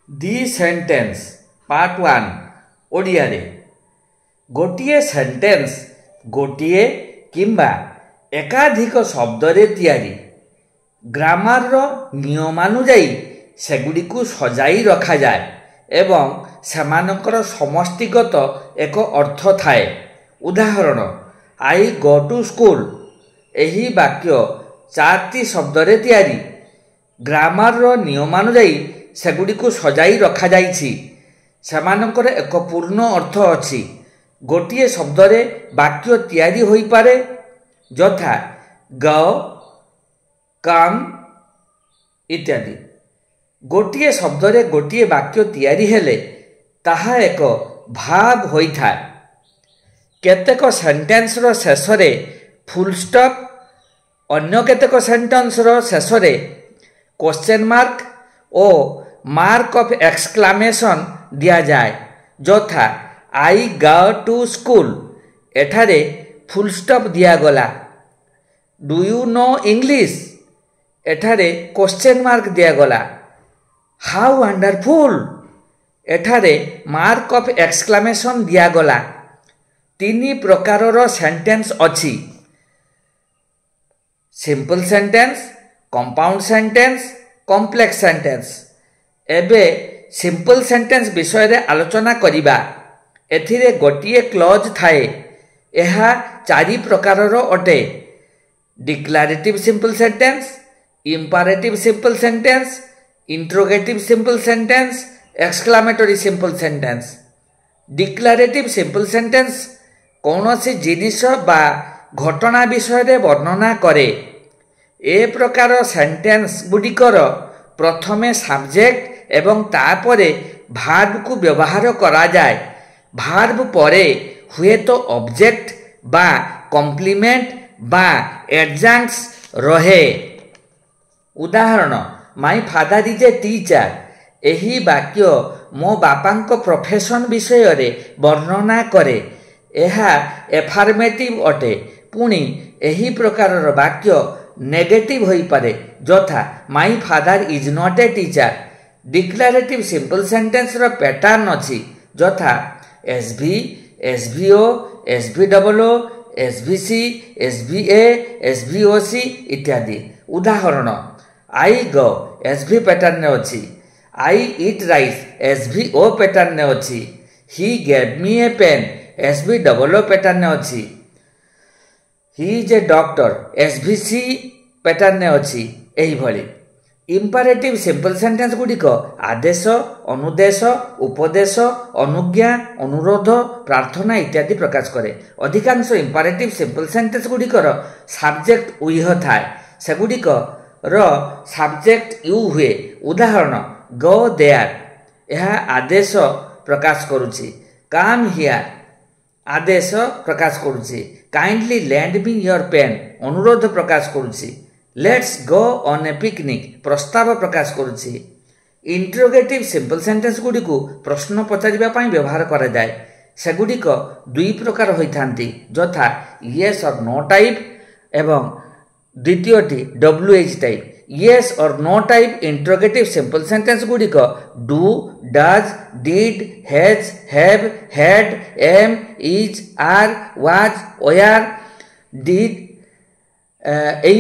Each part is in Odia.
ଦି ସେଣ୍ଟେନ୍ସ ପାର୍ଟ 1 ଓଡ଼ିଆରେ ଗୋଟିଏ ସେଣ୍ଟେନ୍ସ ଗୋଟିଏ କିମ୍ବା ଏକାଧିକ ଶବ୍ଦରେ ତିଆରି। ଗ୍ରାମାରର ନିୟମାନୁଯାୟୀ ସେଗୁଡ଼ିକୁ ସଜାଇ ରଖାଯାଏ ଏବଂ ସେମାନଙ୍କର ସମଷ୍ଟିଗତ ଏକ ଅର୍ଥ ଥାଏ। ଉଦାହରଣ, ଆଇ ଗୋ ଟୁ ସ୍କୁଲ। ଏହି ବାକ୍ୟ 4ଟି ଶବ୍ଦରେ ତିଆରି। ଗ୍ରାମାରର ନିୟମାନୁଯାୟୀ ସେଗୁଡ଼ିକୁ ସଜାଇ ରଖାଯାଇଛି। ସେମାନଙ୍କର ଏକ ପୂର୍ଣ୍ଣ ଅର୍ଥ ଅଛି। ଗୋଟିଏ ଶବ୍ଦରେ ବାକ୍ୟ ତିଆରି ହୋଇପାରେ, ଯଥା ଗୋ, କମ୍ ଇତ୍ୟାଦି। ଗୋଟିଏ ଶବ୍ଦରେ ଗୋଟିଏ ବାକ୍ୟ ତିଆରି ହେଲେ ତାହା ଏକ ଭାର୍ବ ହୋଇଥାଏ। କେତେକ ସେଣ୍ଟେନ୍ସର ଶେଷରେ ଫୁଲ୍ ଷ୍ଟପ୍, ଅନ୍ୟ କେତେକ ସେଣ୍ଟେନ୍ସର ଶେଷରେ କ୍ୱେଶ୍ଚନ ମାର୍କ ଓ ମାର୍କ ଅଫ୍ ଏକ୍ସକ୍ଲାମେସନ୍ ଦିଆଯାଏ, ଯଥା ଆଇ ଗୋ ଟୁ ସ୍କୁଲ। ଏଠାରେ ଫୁଲ୍ ଷ୍ଟପ୍ ଦିଆଗଲା। Do you know English? ଏଠାରେ କ୍ୱେଶ୍ଚନ ମାର୍କ ଦିଆଗଲା। How wonderful? ଏଠାରେ ମାର୍କ ଅଫ୍ ଏକ୍ସକ୍ଲାମେସନ୍ ଦିଆଗଲା। 3 ପ୍ରକାରର ସେଣ୍ଟେନ୍ସ ଅଛି: simple sentence, compound sentence, complex sentence. ଏବେ ସିମ୍ପଲ ସେଣ୍ଟେନ୍ସ ବିଷୟରେ ଆଲୋଚନା କରିବା। ଏଥିରେ ଗୋଟିଏ କ୍ଲଜ୍ ଥାଏ। ଏହା 4 ପ୍ରକାରର ଅଟେ: declarative simple sentence, imperative simple sentence, interrogative simple sentence, exclamatory simple sentence. Declarative simple sentence କୌଣସି ଜିନିଷ ବା ଘଟଣା ବିଷୟରେ ବର୍ଣ୍ଣନା କରେ। ଏ ପ୍ରକାର ସେଣ୍ଟେନ୍ସ ଗୁଡ଼ିକର ପ୍ରଥମେ ସାବଜେକ୍ଟ ଏବଂ ତାପରେ ଭାର୍ବକୁ ବ୍ୟବହାର କରାଯାଏ। ଭାର୍ବ ପରେ ହୁଏତ ଅବଜେକ୍ଟ ବା କମ୍ପ୍ଲିମେଣ୍ଟ ବା ଏଡଜାଙ୍କ୍ସ ରହେ। ଉଦାହରଣ, ମାଇ ଫାଦର ଇଜ୍ ଏ ଟିଚର। ଏହି ବାକ୍ୟ ମୋ ବାପାଙ୍କ ପ୍ରଫେସନ ବିଷୟରେ ବର୍ଣ୍ଣନା କରେ। ଏହା ଏଫାର୍ମେଟିଭ୍ ଅଟେ। ପୁଣି ଏହି ପ୍ରକାରର ବାକ୍ୟ ନେଗେଟିଭ୍ ହୋଇପାରେ, ଯଥା my father is not a teacher. Declarative simple ସେଣ୍ଟେନ୍ସର ପ୍ୟାଟର୍ନ ଅଛି, ଯଥା ଏସ୍ଭି, ଏସ୍ଭିଓ, ଏସ୍ଭିଡବଲ୍ଓ, ଏସ୍ଭିସି, ଏସ୍ଭିଏ, ଏସ୍ଭିଓସି ଇତ୍ୟାଦି। ଉଦାହରଣ, ଆଇ ଗୋ ଏସ୍ଭି ପ୍ୟାଟର୍ନରେ ଅଛି। ଆଇ ଇଟ୍ ରାଇସ୍ ଏସ୍ଭିଓ ପ୍ୟାଟର୍ନରେ ଅଛି। ହି ଗେଭ୍ ମି ଏ ପେନ୍ ଏସ୍ଭିଡବଲ୍ଓ ପ୍ୟାଟର୍ନରେ ଅଛି। ହି ଇଜ୍ ଏ ଡକ୍ଟର ଏସ୍ଭିସି ପ୍ୟାଟର୍ନରେ ଅଛି। ଏହିଭଳି ଇମ୍ପାରେଟିଭ୍ ସିମ୍ପଲ ସେଣ୍ଟେନ୍ସ ଗୁଡ଼ିକ ଆଦେଶ, ଅନୁଦେଶ, ଉପଦେଶ, ଅନୁଜ୍ଞା, ଅନୁରୋଧ, ପ୍ରାର୍ଥନା ଇତ୍ୟାଦି ପ୍ରକାଶ କରେ। ଅଧିକାଂଶ ଇମ୍ପାରେଟିଭ୍ ସିମ୍ପଲ ସେଣ୍ଟେନ୍ସ ଗୁଡ଼ିକର ସାବଜେକ୍ଟ ଉଇହ ଥାଏ। ସେଗୁଡ଼ିକର ସାବଜେକ୍ଟ ୟୁ ହୁଏ। ଉଦାହରଣ, ଗୋ ଦେୟାର। ଏହା ଆଦେଶ ପ୍ରକାଶ କରୁଛି। କାମ୍ ହିୟାର ଆଦେଶ ପ୍ରକାଶ କରୁଛି। କାଇଣ୍ଡଲି ଲେଣ୍ଡ ମି ୟୋର ପେନ୍ ଅନୁରୋଧ ପ୍ରକାଶ କରୁଛି। Let's go on a picnic ପ୍ରସ୍ତାବ ପ୍ରକାଶ କରୁଛି। ଇଣ୍ଟ୍ରୋଗେଟିଭ୍ ସିମ୍ପଲ ସେଣ୍ଟେନ୍ସ ଗୁଡ଼ିକୁ ପ୍ରଶ୍ନ ପଚାରିବା ପାଇଁ ବ୍ୟବହାର କରାଯାଏ। ସେଗୁଡ଼ିକ 2 ପ୍ରକାର ହୋଇଥାନ୍ତି, ଯଥା ୟେସ୍ ଅର୍ ନୋ ଟାଇପ୍ ଏବଂ ଦ୍ୱିତୀୟଟି WH type. Yes or no type interrogative simple sentence ଗୁଡ଼ିକ do, does, did, has, have, had, am, is, are, was, were, did ଏହି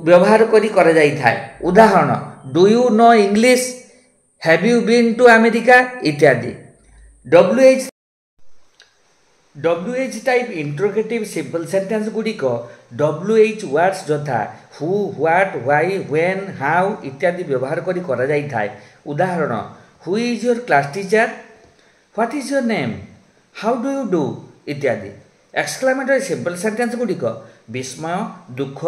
ବ୍ୟବହାର କରି କରାଯାଇଥାଏ। ଉଦାହରଣ, do you know English? Have you been to America ଇତ୍ୟାଦି। WH type interrogative simple sentence ଗୁଡ଼ିକ WH ୱାର୍ଡସ୍ ଯଥା who, what, why, when, how ଇତ୍ୟାଦି ବ୍ୟବହାର କରି କରାଯାଇଥାଏ। ଉଦାହରଣ, who is your class teacher? What is your name? How do you ଡୁ ଇତ୍ୟାଦି। ଏକ୍ସକ୍ଲାମେଟୋରୀ ସିମ୍ପଲ ସେଣ୍ଟେନ୍ସ ଗୁଡ଼ିକ ବିସ୍ମୟ, ଦୁଃଖ,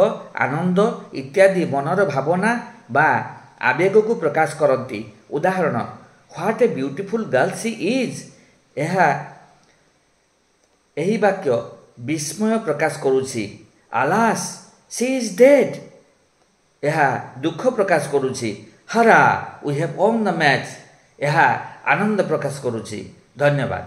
ଆନନ୍ଦ ଇତ୍ୟାଦି ମନର ଭାବନା ବା ଆବେଗକୁ ପ୍ରକାଶ କରନ୍ତି। ଉଦାହରଣ, what a beautiful girl she is. ଏହି ବାକ୍ୟ ବିସ୍ମୟ ପ୍ରକାଶ କରୁଛି। Alas she is dead. ଏହା ଦୁଃଖ ପ୍ରକାଶ କରୁଛି। Hurrah we have won the match. ଏହା ଆନନ୍ଦ ପ୍ରକାଶ କରୁଛି। ଧନ୍ୟବାଦ।